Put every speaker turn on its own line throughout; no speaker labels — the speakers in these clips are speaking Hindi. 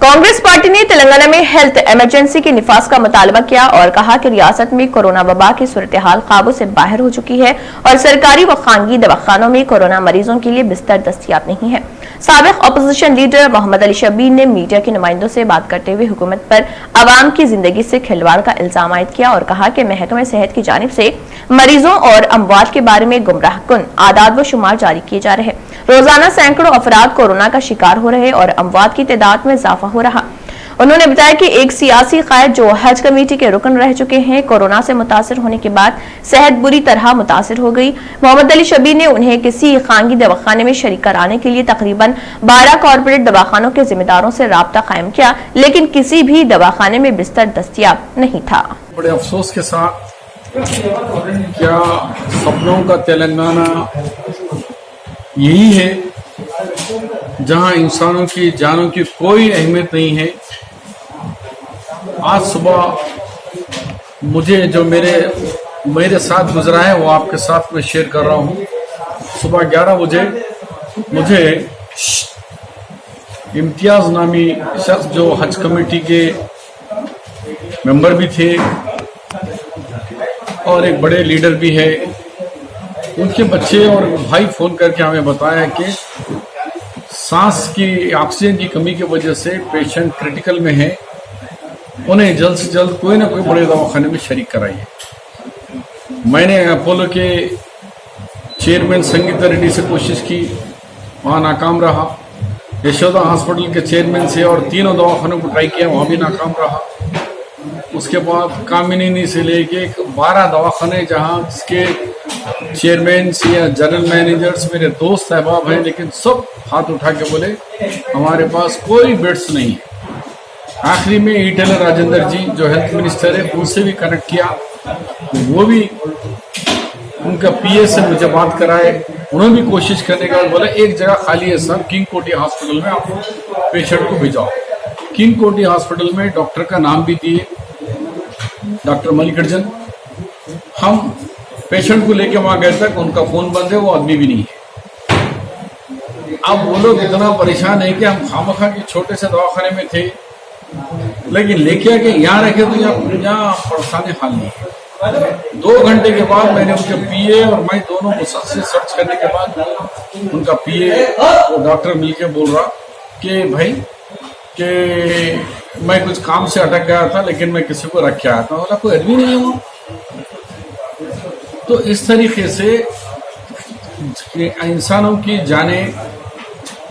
कांग्रेस पार्टी ने तेलंगाना में हेल्थ इमरजेंसी के निफाज का मुतालबा किया और कहा कि रियासत में कोरोना वबा की सूरत हाल काबू से बाहर हो चुकी है और सरकारी व खानगी दवाखानों में कोरोना मरीजों के लिए बिस्तर दस्तयाब नहीं है। साबिक अपोजिशन लीडर मोहम्मद अली शब्बीर ने मीडिया के नुमाइंदों से बात करते हुए हुकूमत पर आवाम की जिंदगी से खिलवाड़ का इल्जाम आयद किया और कहा कि महकमे सेहत की जानिब से मरीजों और अमवात के बारे में गुमराहकुन आदाद व शुमार जारी किए जा रहे हैं। रोजाना सैकड़ों अफराद कोरोना का शिकार हो रहे और अमवात की तादाद में इजाफा हो रहा। उन्होंने बताया कि एक सियासी कायद जो हज कमेटी के रुकन रह चुके हैं, कोरोना से मुतासर होने के बाद सेहत बुरी तरह मुतासर हो गई। मोहम्मद अली शब्बीर ने उन्हें किसी खानगी दवाखाने में शरीक कराने के लिए तकरीबन 12 कॉर्पोरेट दवाखानों के जिम्मेदारों से राब्ता कायम किया, लेकिन किसी भी दवाखाने में बिस्तर दस्तयाब नहीं था।
बड़े अफसोस के साथ क्या सपनों का तेलंगाना यही है जहां इंसानों की जानों की कोई अहमियत नहीं है। आज सुबह मुझे जो मेरे साथ गुजरा है वो आपके साथ में शेयर कर रहा हूँ। सुबह 11 बजे मुझे इम्तियाज नामी शख्स जो हज कमेटी के मेंबर भी थे और एक बड़े लीडर भी है, उनके बच्चे और भाई फोन करके हमें बताया कि सांस की ऑक्सीजन की कमी की वजह से पेशेंट क्रिटिकल में है, उन्हें जल्द से जल्द कोई ना कोई बड़े दवाखाने में शरीक कराइए। मैंने अपोलो के चेयरमैन संगीता रेड्डी से कोशिश की, वहाँ नाकाम रहा। यशोदा हॉस्पिटल के चेयरमैन से और तीनों दवाखानों को ट्राई किया, वहाँ भी नाकाम रहा। उसके बाद कामिनी से लेके 12 दवाखाने जहाँ जिसके चेयरमैन या जनरल मैनेजर्स मेरे दोस्त अहबाब हैं, लेकिन सब हाथ उठा के बोले हमारे पास कोई बेड्स नहीं है। आखिरी में ईटेलर राजेंद्र जी जो हेल्थ मिनिस्टर है उनसे भी कनेक्ट किया, वो भी उनका पीए से मुझे बात कराए, उन्होंने भी कोशिश करने के बाद बोला एक जगह खाली है सर, किंग कोटी हॉस्पिटल में आप पेशेंट को भिजाओ। किंग कोटी हॉस्पिटल में डॉक्टर का नाम भी दिए, डॉक्टर मल्लिकार्जुन। हम पेशेंट को लेके वहां गए तक उनका फोन बंद है, वो आदमी भी नहीं है। अब वो लोग इतना परेशान है कि हम खामखा के छोटे से दवाखाने में थे, लेकिन लेके आके यहाँ रखे तो यहाँ परेशानी हाल नहीं है। 2 घंटे के बाद मैंने उनके पीए और मैं दोनों मुसलसल से सर्च करने के बाद उनका पीए वो डॉक्टर मिलके बोल रहा कि भाई कि मैं कुछ काम से अटक गया था, लेकिन मैं किसी को रख के आया था। बोला कोई आदमी नहीं है वो। तो इस तरीके से इंसानों की जाने,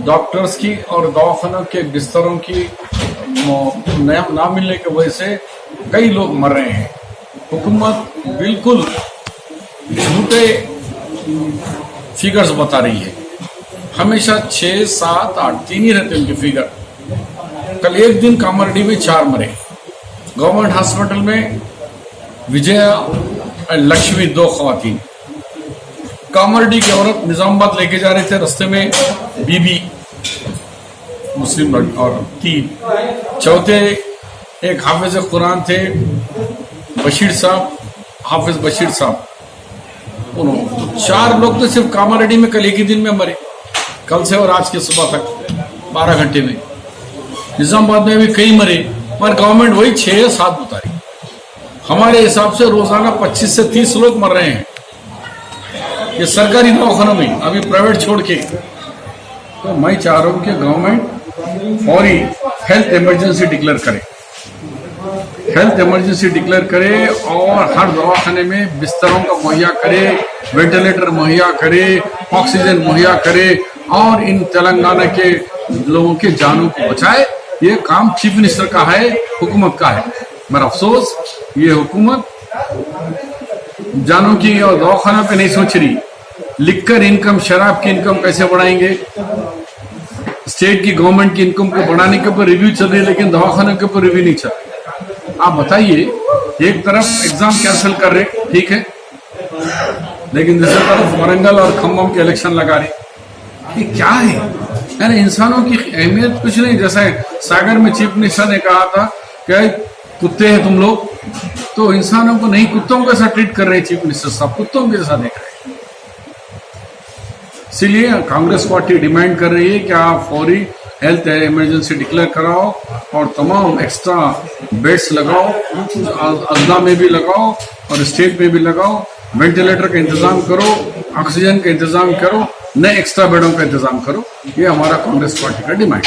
डॉक्टर्स की और दवाखानों के बिस्तरों की ना मिलने की वजह से कई लोग मर रहे हैं। हुकूमत बिल्कुल झूठे फिगर्स बता रही है, हमेशा 6, 7, 8 3 ही रहते उनके फिगर। कल एक दिन कामारेड्डी में 4 मरे। गवर्नमेंट हॉस्पिटल में विजया और लक्ष्मी 2 खवातीन। कामारेड्डी की औरत निजामाबाद लेके जा रहे थे, रास्ते में बीबी मुस्लिम और 3 चौथे एक हाफिज कुरान थे बशीर साहब, हाफिज बशीर साहब। 4 लोग तो सिर्फ कामारेड्डी में कल एक ही दिन में मरे, कल से और आज के सुबह तक 12 घंटे में। निजामाबाद में भी कई मरे, पर गवर्नमेंट वही 6 या 7 बता रही। हमारे हिसाब से रोजाना 25 से 30 लोग मर रहे हैं ये सरकारी दवाखानों में, अभी प्राइवेट छोड़ के। तो मैं चाह रहा हूँ कि गवर्नमेंट फौरी हेल्थ इमरजेंसी डिक्लेयर करे, हेल्थ इमरजेंसी डिक्लेयर करे और हर दवाखाने में बिस्तरों का मुहैया करे, वेंटिलेटर मुहैया करे, ऑक्सीजन मुहैया करे और इन तेलंगाना के लोगों के जानों को बचाए। ये काम चीफ मिनिस्टर का है, हुकूमत का है। मगर अफसोस ये हुकूमत जानों की और दवाखाना पे नहीं सोच रही। लिखकर इनकम, शराब की इनकम कैसे बढ़ाएंगे, स्टेट की गवर्नमेंट की इनकम को बढ़ाने के ऊपर रिव्यू चल रही है, लेकिन दवाखानों के ऊपर रिव्यू नहीं चल रहा। आप बताइए, एक तरफ एग्जाम कैंसिल कर रहे, ठीक है, लेकिन दूसरी तरफ वरंगल और खम्भम के इलेक्शन लगा रहे। ये क्या है यानी इंसानों की अहमियत कुछ नहीं। जैसे सागर में चीफ मिनिस्टर ने कहा था कि कुत्ते हैं तुम लोग, तो इंसानों को नहीं कुत्तों के साथ ट्रीट कर रहे चीफ मिनिस्टर साहब, कुत्तों के साथ देख रहे हैं। इसीलिए कांग्रेस पार्टी डिमांड कर रही है कि आप फौरी हेल्थ इमरजेंसी डिक्लेयर कराओ और तमाम एक्स्ट्रा बेड्स लगाओ, अजला में भी लगाओ और स्टेट में भी लगाओ, वेंटिलेटर का इंतजाम करो, ऑक्सीजन का इंतजाम करो, नए एक्स्ट्रा बेडों का इंतजाम करो। ये हमारा कांग्रेस पार्टी का डिमांड है।